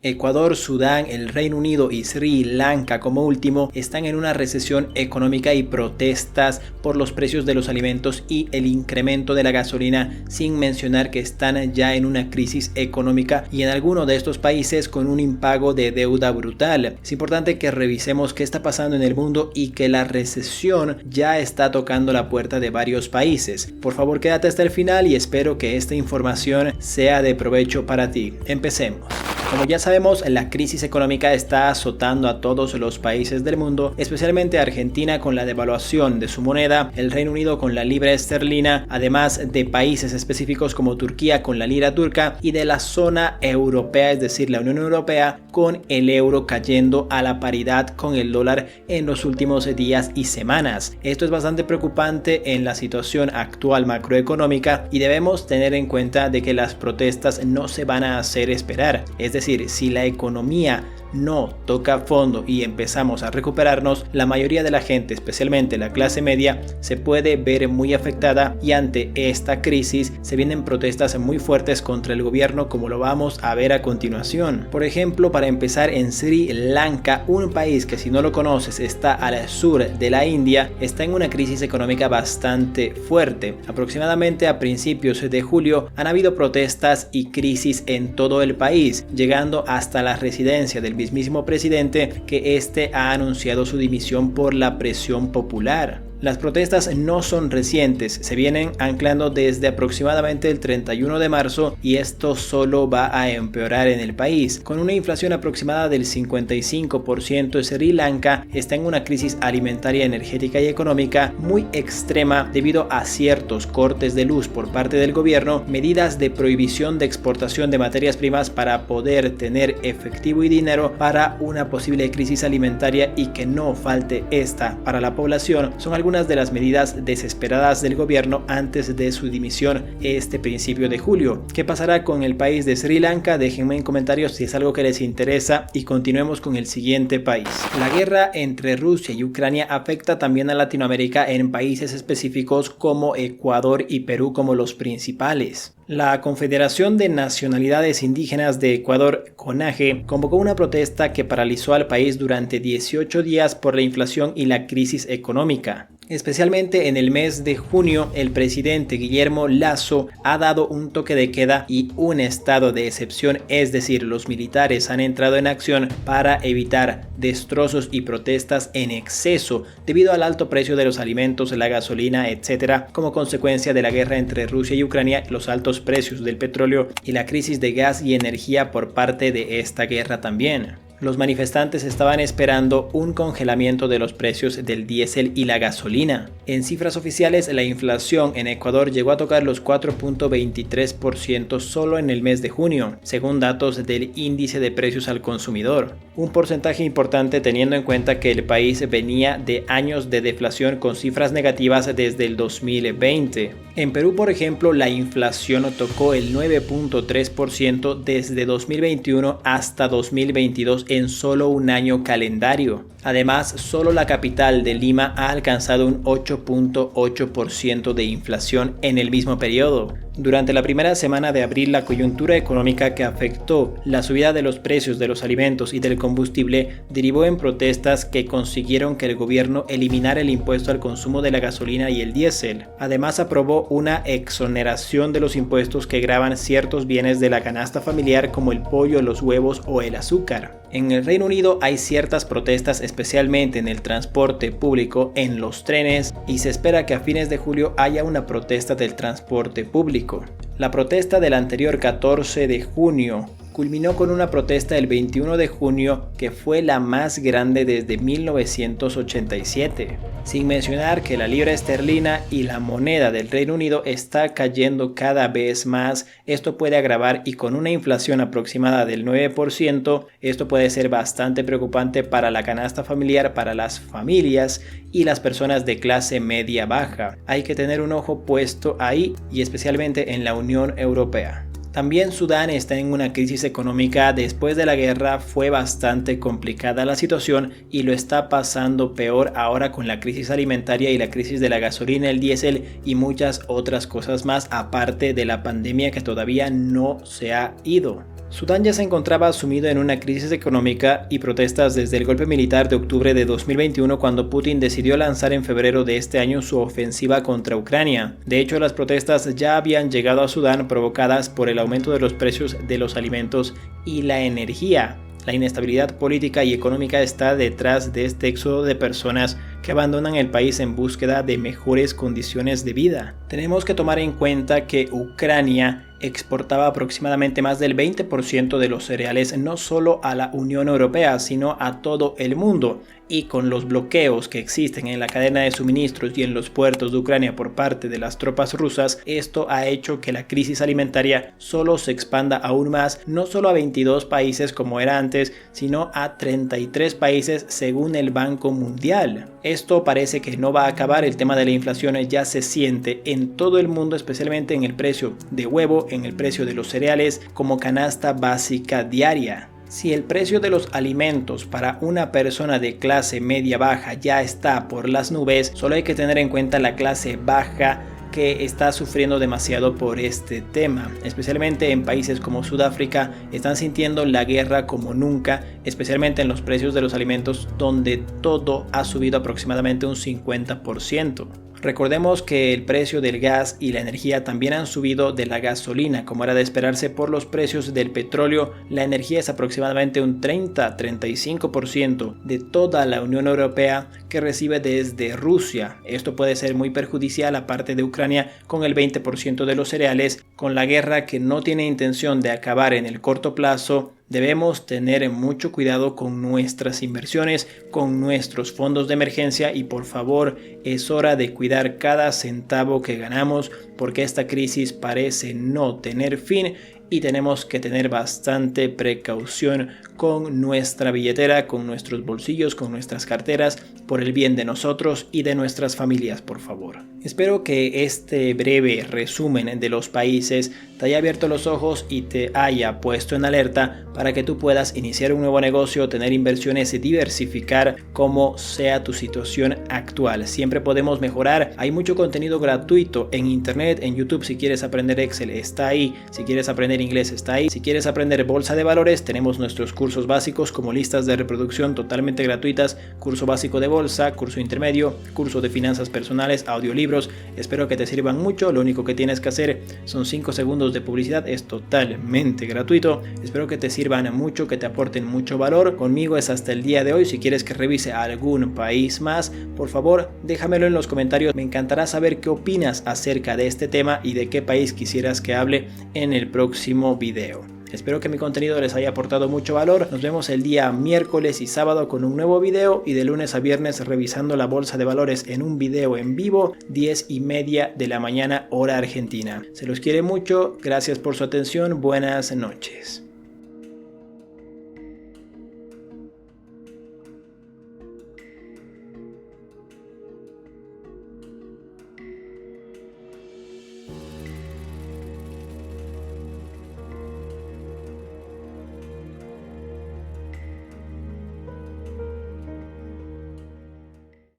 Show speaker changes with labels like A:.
A: Ecuador, Sudán, el Reino Unido y Sri Lanka como último están en una recesión económica y protestas por los precios de los alimentos y el incremento de la gasolina, sin mencionar que están ya en una crisis económica y en alguno de estos países con un impago de deuda brutal. Es importante que revisemos qué está pasando en el mundo y que la recesión ya está tocando la puerta de varios países. Por favor, quédate hasta el final y espero que esta información sea de provecho para ti. Empecemos. Como ya sabemos, la crisis económica está azotando a todos los países del mundo, especialmente a Argentina con la devaluación de su moneda, el Reino Unido con la libra esterlina, además de países específicos como Turquía con la lira turca y de la zona europea, es decir, la Unión Europea, con el euro cayendo a la paridad con el dólar en los últimos días y semanas. Esto es bastante preocupante en la situación actual macroeconómica y debemos tener en cuenta de que las protestas no se van a hacer esperar. Es decir, si la economía no toca fondo y empezamos a recuperarnos, la mayoría de la gente, especialmente la clase media, se puede ver muy afectada y ante esta crisis se vienen protestas muy fuertes contra el gobierno, como lo vamos a ver a continuación. Por ejemplo, para empezar, en Sri Lanka, un país que si no lo conoces está al sur de la India, está en una crisis económica bastante fuerte. Aproximadamente a principios de julio han habido protestas y crisis en todo el país, llegando hasta la residencia del mismísimo presidente, que este ha anunciado su dimisión por la presión popular. Las protestas no son recientes, se vienen anclando desde aproximadamente el 31 de marzo y esto solo va a empeorar en el país. Con una inflación aproximada del 55%, Sri Lanka está en una crisis alimentaria, energética y económica muy extrema debido a ciertos cortes de luz por parte del gobierno, medidas de prohibición de exportación de materias primas para poder tener efectivo y dinero para una posible crisis alimentaria y que no falte esta para la población. Son algunas de las medidas desesperadas del gobierno antes de su dimisión este principio de julio. ¿Qué pasará con el país de Sri Lanka? Déjenme en comentarios si es algo que les interesa y continuemos con el siguiente país. La guerra entre Rusia y Ucrania afecta también a Latinoamérica en países específicos como Ecuador y Perú como los principales. La Confederación de Nacionalidades Indígenas de Ecuador, CONAGE, convocó una protesta que paralizó al país durante 18 días por la inflación y la crisis económica. Especialmente en el mes de junio, el presidente Guillermo Lasso ha dado un toque de queda y un estado de excepción, es decir, los militares han entrado en acción para evitar destrozos y protestas en exceso debido al alto precio de los alimentos, la gasolina, etc., como consecuencia de la guerra entre Rusia y Ucrania, los altos precios del petróleo y la crisis de gas y energía por parte de esta guerra también. Los manifestantes estaban esperando un congelamiento de los precios del diésel y la gasolina. En cifras oficiales, la inflación en Ecuador llegó a tocar los 4.23% solo en el mes de junio, según datos del índice de precios al consumidor. Un porcentaje importante teniendo en cuenta que el país venía de años de deflación con cifras negativas desde el 2020. En Perú, por ejemplo, la inflación tocó el 9.3% desde 2021 hasta 2022 en solo un año calendario. Además, solo la capital de Lima ha alcanzado un 8.8% de inflación en el mismo periodo. Durante la primera semana de abril, la coyuntura económica que afectó la subida de los precios de los alimentos y del combustible derivó en protestas que consiguieron que el gobierno eliminara el impuesto al consumo de la gasolina y el diésel. Además, aprobó una exoneración de los impuestos que gravan ciertos bienes de la canasta familiar como el pollo, los huevos o el azúcar. En el Reino Unido hay ciertas protestas, especialmente en el transporte público, en los trenes, y se espera que a fines de julio haya una protesta del transporte público. La protesta del anterior 14 de junio culminó con una protesta el 21 de junio que fue la más grande desde 1987. Sin mencionar que la libra esterlina y la moneda del Reino Unido está cayendo cada vez más. Esto puede agravar y con una inflación aproximada del 9%, esto puede ser bastante preocupante para la canasta familiar, para las familias y las personas de clase media baja. Hay que tener un ojo puesto ahí y especialmente en la Unión Europea. También Sudán está en una crisis económica. Después de la guerra fue bastante complicada la situación y lo está pasando peor ahora con la crisis alimentaria y la crisis de la gasolina, el diésel y muchas otras cosas más, aparte de la pandemia que todavía no se ha ido. Sudán ya se encontraba sumido en una crisis económica y protestas desde el golpe militar de octubre de 2021 cuando Putin decidió lanzar en febrero de este año su ofensiva contra Ucrania. De hecho, las protestas ya habían llegado a Sudán provocadas por el aumento de los precios de los alimentos y la energía. La inestabilidad política y económica está detrás de este éxodo de personas que abandonan el país en búsqueda de mejores condiciones de vida. Tenemos que tomar en cuenta que Ucrania exportaba aproximadamente más del 20% de los cereales no solo a la Unión Europea, sino a todo el mundo. Y con los bloqueos que existen en la cadena de suministros y en los puertos de Ucrania por parte de las tropas rusas, esto ha hecho que la crisis alimentaria solo se expanda aún más, no solo a 22 países como era antes, sino a 33 países según el Banco Mundial. Esto parece que no va a acabar, el tema de la inflación ya se siente en todo el mundo, especialmente en el precio de huevo, en el precio de los cereales como canasta básica diaria. Si el precio de los alimentos para una persona de clase media baja ya está por las nubes, solo hay que tener en cuenta la clase baja que está sufriendo demasiado por este tema, especialmente en países como Sudáfrica. Están sintiendo la guerra como nunca, especialmente en los precios de los alimentos, donde todo ha subido aproximadamente un 50%. Recordemos que el precio del gas y la energía también han subido de la gasolina, como era de esperarse por los precios del petróleo. La energía es aproximadamente un 30-35% de toda la Unión Europea que recibe desde Rusia. Esto puede ser muy perjudicial a parte de Ucrania con el 20% de los cereales. Con la guerra que no tiene intención de acabar en el corto plazo, debemos tener mucho cuidado con nuestras inversiones, con nuestros fondos de emergencia y por favor es hora de cuidar cada centavo que ganamos porque esta crisis parece no tener fin y tenemos que tener bastante precaución con nuestra billetera, con nuestros bolsillos, con nuestras carteras, por el bien de nosotros y de nuestras familias, por favor. Espero que este breve resumen de los países te haya abierto los ojos y te haya puesto en alerta para que tú puedas iniciar un nuevo negocio, tener inversiones y diversificar como sea tu situación actual. Siempre podemos mejorar. Hay mucho contenido gratuito en internet, en YouTube. Si quieres aprender Excel, está ahí. Si quieres aprender inglés, está ahí. Si quieres aprender bolsa de valores, tenemos nuestros cursos básicos como listas de reproducción totalmente gratuitas, curso básico de bolsa, curso intermedio, curso de finanzas personales, audiolibros. Espero que te sirvan mucho. Lo único que tienes que hacer son 5 segundos de publicidad, es totalmente gratuito. Espero que te sirvan mucho, que te aporten mucho valor. Conmigo es hasta el día de hoy. Si quieres que revise algún país más, por favor déjamelo en los comentarios. Me encantará saber qué opinas acerca de este tema y de qué país quisieras que hable en el próximo video. Espero que mi contenido les haya aportado mucho valor. Nos vemos el día miércoles y sábado con un nuevo video y de lunes a viernes revisando la bolsa de valores en un video en vivo, 10:30 de la mañana hora argentina. Se los quiere mucho, gracias por su atención, buenas noches.